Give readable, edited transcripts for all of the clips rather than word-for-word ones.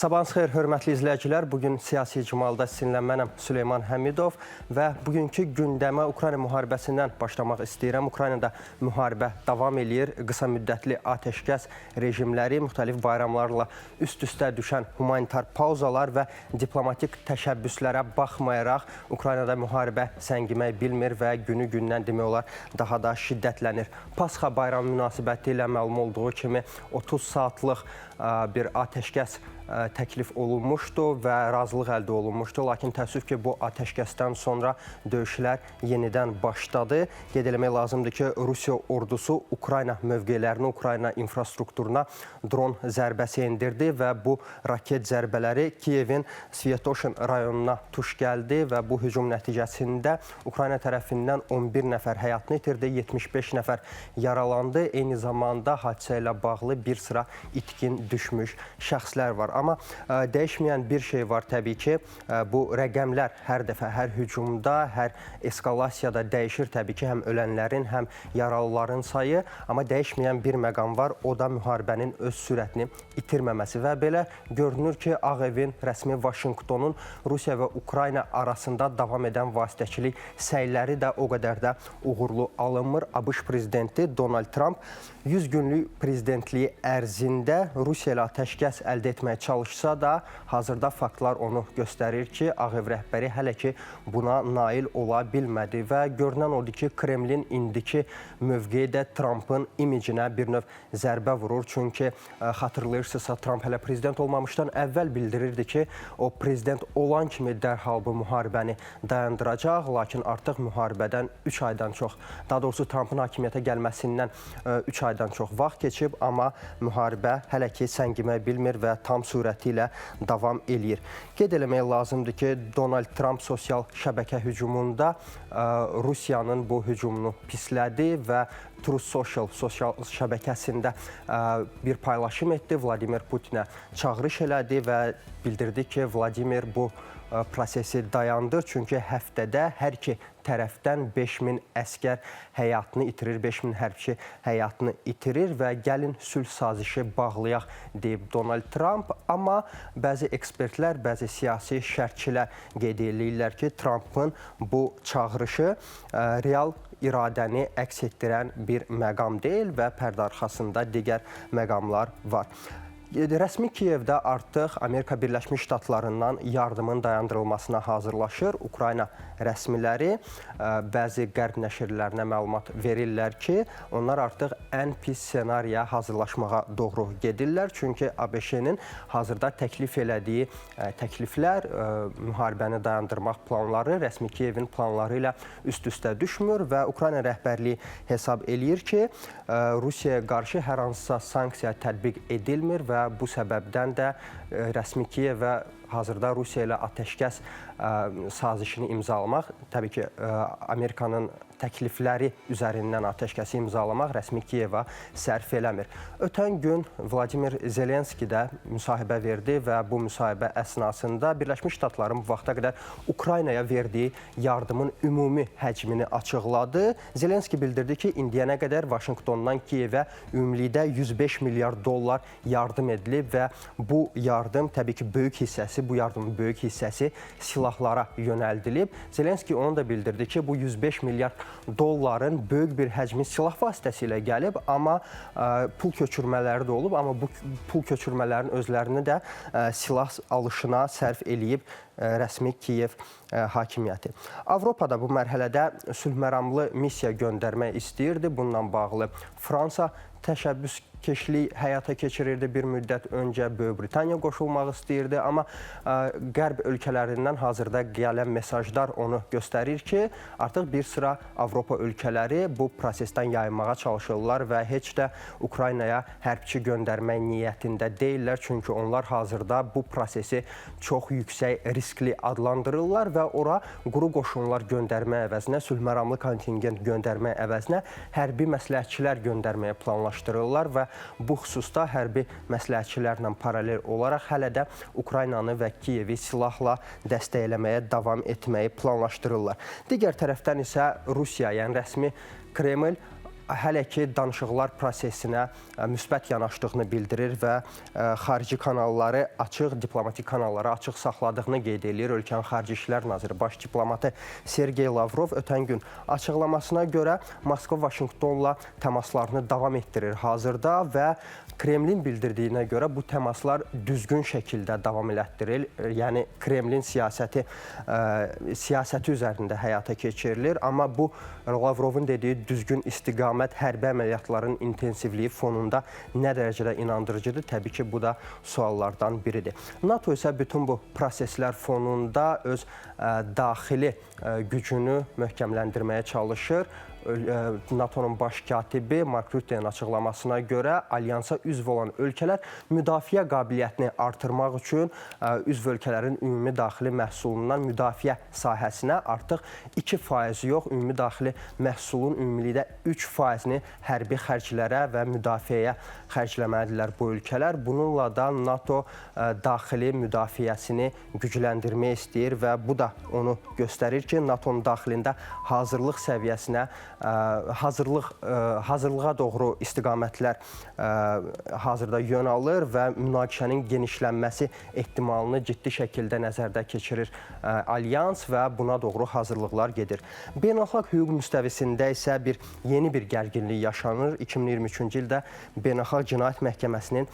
Sabahınız xeyir, hörmətli izləyicilər. Bugün Siyasi İcmalda sizinlə mənəm Süleyman Həmidov və bugünkü gündəmə Ukrayna müharibəsindən başlamaq istəyirəm. Ukraynada müharibə davam eləyir. Qısa müddətli atəşkəs rejimləri, müxtəlif bayramlarla üst-üstə düşən humanitar pauzalar və diplomatik təşəbbüslərə baxmayaraq Ukraynada müharibə səngimək bilmir və günü-gündən demək olar daha da şiddətlənir. Pasxa bayramı münasibəti ilə məlum olduğu kimi 30 saatlıq bir atəşkəs təklif olunmuşdu və razılıq əldə olunmuşdu. Lakin təəssüf ki, bu atəşkəsdən sonra döyüşlər yenidən başladı. Qeyd eləmək lazımdır ki, Rusiya ordusu Ukrayna mövqelərini, Ukrayna infrastrukturuna dron zərbəsi endirdi və bu raket zərbələri Kiyevin Svetoşin rayonuna tuş gəldi və bu hücum nəticəsində Ukrayna tərəfindən 11 nəfər həyatını itirdi, 75 nəfər yaralandı. Eyni zamanda hadisə ilə bağlı bir sıra itkin düşmüş şəxslər var. Amma dəyişməyən bir şey var təbii ki, bu rəqəmlər hər dəfə, hər hücumda, hər eskalasiyada dəyişir təbii ki, həm ölənlərin, həm yaralıların sayı. Amma dəyişməyən bir məqam var, o da müharibənin öz sürətini itirməməsi və belə görünür ki, Ağ Evin rəsmi Vaşinqtonun Rusiya və Ukrayna arasında davam edən vasitəçilik səyləri də o qədər də uğurlu alınmır. ABŞ prezidenti Donald Trump 100 günlük prezidentliyi ərzində Rusiya ilə atəşkəs əldə etməyə çalışsa da, hazırda faktlar onu göstərir ki, Ağ Ev rəhbəri hələ ki buna nail ola bilmədi və görünən odur ki, Kremlin indiki mövqeyi də Trumpın imicinə bir növ zərbə vurur. Çünki xatırlayırsınızsa, Trump hələ prezident olmamışdan əvvəl bildirirdi ki, o prezident olan kimi dərhal bu müharibəni dayandıracaq. Lakin artıq müharibədən 3 aydan çox, daha doğrusu Trumpın hakimiyyətə gəlməsindən 3 aydan çox vaxt keçib, amma müharibə hələ ki səngimək bilmir və tam sürəti ilə davam eləyir. Qeyd eləmək lazımdır ki, Donald Trump sosial şəbəkə hücumunda Rusiyanın bu hücumunu pislədi və Truth Social sosial şəbəkəsində bir paylaşım etdi. Vladimir Putinə çağırış elədi və bildirdi ki, Vladimir bu prosesi dayandır. Çünki həftədə hər iki tərəfdən 5000 əskər həyatını itirir, 5000 hərbçi həyatını itirir və gəlin sülh sazişi bağlayaq deyib Donald Trump. Amma bəzi ekspertlər, bəzi siyasi şərhçilər qeyd edirlər ki, Trumpın bu çağırışı real iradəni əks etdirən bir məqam deyil və pərdə arxasında digər məqamlar var. Rəsmi Kiyevdə artıq Amerika Birləşmiş Ştatlarından yardımın dayandırılmasına hazırlaşır. Ukrayna rəsmiləri bəzi qərb nəşrlərinə məlumat verirlər ki, onlar artıq ən pis ssenariyə hazırlaşmağa doğru gedirlər. Çünki ABŞ-nin hazırda təklif elədiyi təkliflər, müharibəni dayandırmaq planları rəsmi Kiyevin planları ilə üst-üstə düşmür və Ukrayna rəhbərliyi hesab eləyir ki, Rusiyaya qarşı hər hansısa sanksiya tətbiq edilmir və bu səbəbdən də rəsmi Kiyevə hazırda Rusiya ilə atəşkəs sazişini imzalamaq, təbii ki, Amerikanın təklifləri üzərindən atəşkəsi imzalamaq rəsmi Kiyevə sərf eləmir. Ötən gün Vladimir Zelenski də müsahibə verdi və bu müsahibə əsnasında Birləşmiş Ştatların bu vaxta qədər Ukraynaya verdiyi yardımın ümumi həcmini açıqladı. Zelenski bildirdi ki, indiyənə qədər Vaşinqtondan Kiyevə ümumilikdə 105 milyar dollar yardım edilib və bu yardım təbii ki, böyük hissəsi, bu yardımın böyük hissəsi silahlara yönəldilib. Zelenski onu da bildirdi ki, bu 105 milyar dolların böyük bir həcmi silah vasitəsilə gəlib, amma pul köçürmələri də olub, amma bu pul köçürmələrin özlərini də silah alışına sərf eləyib rəsmi Kiyev hakimiyyəti. Avropada bu mərhələdə sülhməramlı missiya göndərmək istəyirdi. Bununla bağlı Fransa təşəbbüskeşlik həyata keçirirdi bir müddət öncə, Böyük Britaniya qoşulmaq istəyirdi, amma qərb ölkələrindən hazırda gələn mesajlar onu göstərir ki, artıq bir sıra Avropa ölkələri bu prosesdən yayınmağa çalışırlar və heç də Ukraynaya hərbçi göndərmək niyyətində deyirlər, çünki onlar hazırda bu prosesi çox yüksək riskli adlandırırlar və ora quru qoşunlar göndərmək əvəzinə, sülhməramlı kontingent göndərmək əvəzinə hərbi məsləhətçilər göndərməyə planlaşdırırlar və bu xüsusda hərbi məsləhətçilərlə paralel olaraq hələ də Ukraynanı və Kiyevi silahla dəstəkləməyə davam etməyi planlaşdırırlar. Digər tərəfdən isə Rusiya, yəni rəsmi Kreml hələ ki danışıqlar prosesinə müsbət yanaşdığını bildirir və xarici kanalları açıq, diplomatik kanalları açıq saxladığını qeyd edir. Ölkənin Xarici İşlər Naziri, baş diplomatı Sergey Lavrov ötən gün açıqlamasına görə Moskva Vaşinqtonla təmaslarını davam etdirir hazırda və Kremlin bildirdiyinə görə bu təmaslar düzgün şəkildə davam elətdirir. Yəni Kremlin siyasəti üzərində həyata keçirilir. Amma bu Lavrovun dediyi düzgün istiqamət hərbi əməliyyatların intensivliyi fonunda nə dərəcədə inandırıcıdır? Təbii ki, bu da suallardan biridir. NATO isə bütün bu proseslər fonunda öz daxili gücünü möhkəmləndirməyə çalışır. NATO'nun baş katibi Mark Rutte'nin açıqlamasına görə alyansa üzv olan ölkələr müdafiə qabiliyyətini artırmaq üçün üzv ölkələrin ümumi daxili məhsulundan müdafiə sahəsinə artıq 2% yox, ümumi daxili məhsulun ümumilikdə 3%-ni hərbi xərclərə və müdafiəyə xərcləməlidirlər bu ölkələr. Bununla da NATO daxili müdafiəsini gücləndirmək istəyir və bu da onu göstərir ki, NATO'nun daxilində hazırlıq səviyyəsinə hazırlığa doğru istiqamətlər hazırda yön alır və münaqişənin genişlənməsi ehtimalını ciddi şəkildə nəzərdə keçirir alyans və buna doğru hazırlıqlar gedir. Beynəlxalq hüquq müstəvisində isə yeni bir gərginlik yaşanır. 2023-cü ildə Beynəlxalq Cinayət Məhkəməsinin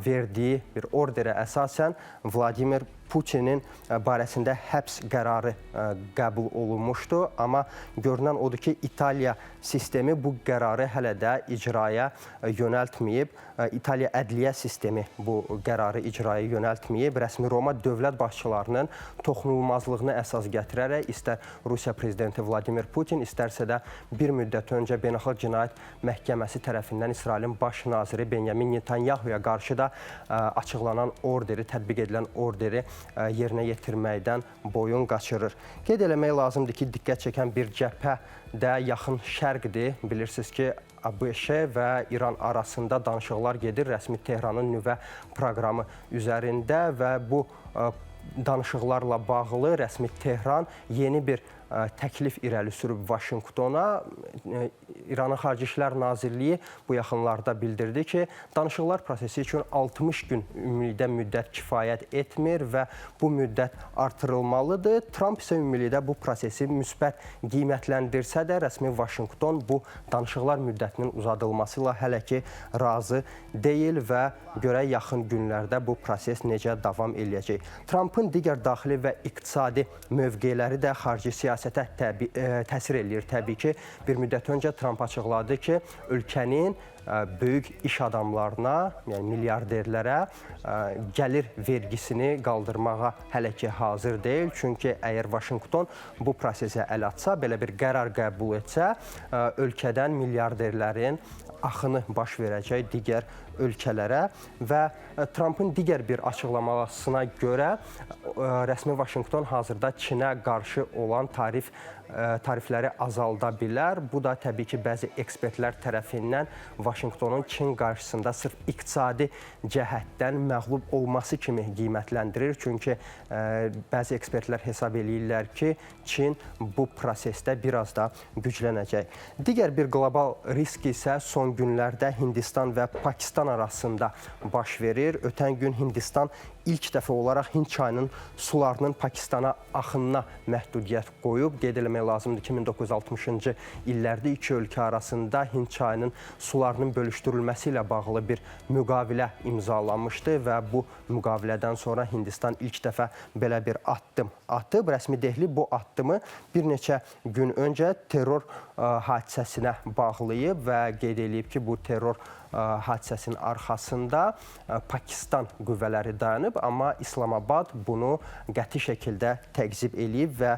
verdiyi bir orderə əsasən Vladimir Putinin barəsində həbs qərarı qəbul olunmuşdu. Amma görünən odur ki, İtaliya sistemi bu qərarı hələ də icraya yönəltməyib. İtaliya ədliyyə sistemi bu qərarı icraya yönəltməyib. Rəsmi Roma dövlət başçılarının toxunulmazlığını əsas gətirərək istər Rusiya prezidenti Vladimir Putin, istərsə də bir müddət öncə Beynəlxalq Cinayət Məhkəməsi tərəfindən İsrailin baş naziri Benyamin Netanyahuya qarşı da açıqlanan orderi, tətbiq edilən orderi yerinə yetirməkdən boyun qaçırır. Qeyd eləmək lazımdır ki, diqqət çəkən bir cəbhə də yaxın şərqdir. Bilirsiniz ki, ABŞ və İran arasında danışıqlar gedir rəsmi Tehranın nüvə proqramı üzərində və bu danışıqlarla bağlı rəsmi Tehran yeni bir təklif irəli sürüb Vaşinqtona. İranın Xarici İşlər Nazirliyi bu yaxınlarda bildirdi ki, danışıqlar prosesi üçün 60 gün ümumilikdə müddət kifayət etmir və bu müddət artırılmalıdır. Tramp isə ümumilikdə bu prosesi müsbət qiymətləndirsə də rəsmi Vaşinqton bu danışıqlar müddətinin uzadılması ilə hələ ki razı deyil və görək yaxın günlərdə bu proses necə davam eləyəcək. Trumpın digər daxili və iqtisadi mövqeləri də xarici siyasətə təsir eləyir. Təbii ki, bir müddət öncə Trump açıqladı ki, ölkənin böyük iş adamlarına, yəni milyarderlərə gəlir vergisini qaldırmağa hələ ki hazır deyil. Çünki əgər Vaşinqton bu prosesə əl atsa, belə bir qərar qəbul etsə, ölkədən milyarderlərin axını baş verəcək digər ölkələrə və Trumpın digər bir açıqlamasına görə rəsmi Vaşinqton hazırda Çinə qarşı olan tarifləri azalda bilər. Bu da təbii ki, bəzi ekspertlər tərəfindən Vaşinqtonun Çin qarşısında sırf iqtisadi cəhətdən məğlub olması kimi qiymətləndirir. Çünki bəzi ekspertlər hesab eləyirlər ki, Çin bu prosesdə biraz da güclənəcək. Digər bir qlobal risk isə son günlərdə Hindistan və Pakistan arasında baş verir. Ötən gün Hindistan ilk dəfə olaraq Hind çayının sularının Pakistana axınına məhdudiyyət qoyub. Qeyd eləmək lazımdır ki, 1960-cı illərdə iki ölkə arasında Hind çayının sularının bölüşdürülməsi ilə bağlı bir müqavilə imzalanmışdı və bu müqavilədən sonra Hindistan ilk dəfə belə bir addım atıb. Rəsmi Dehli bu addımı bir neçə gün öncə terror hadisəsinə bağlayıb və qeyd eləyib ki, bu terror hadisəsinin arxasında Pakistan qüvvələri dayanıb, amma İslamabad bunu qəti şəkildə təqzib eləyib və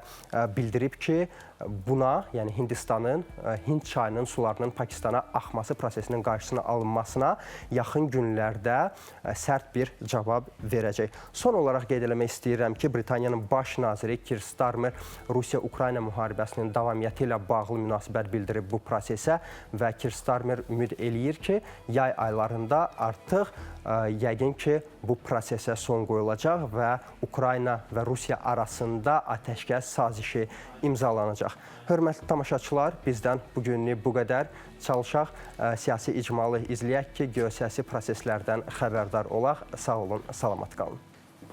bildirib ki, buna, yəni Hindistanın Hind çayının sularının Pakistana axması prosesinin qarşısına alınmasına yaxın günlərdə sərt bir cavab verəcək. Son olaraq qeyd eləmək istəyirəm ki, Britaniyanın baş naziri Keir Starmer Rusiya-Ukrayna müharibəsinin davamiyyəti ilə bağlı münasibət bildirib bu prosesə və Keir Starmer ümid eləyir ki, yay aylarında artıq yəqin ki, bu prosesə son qoyulacaq və Ukrayna və Rusiya arasında atəşkəs sazişi imzalanacaq. Hörmətli tamaşaçılar, bizdən bugünlük bu qədər. Çalışaq siyasi icmalı izləyək ki, geosiyasi proseslərdən xəbərdar olaq. Sağ olun, salamat qalın.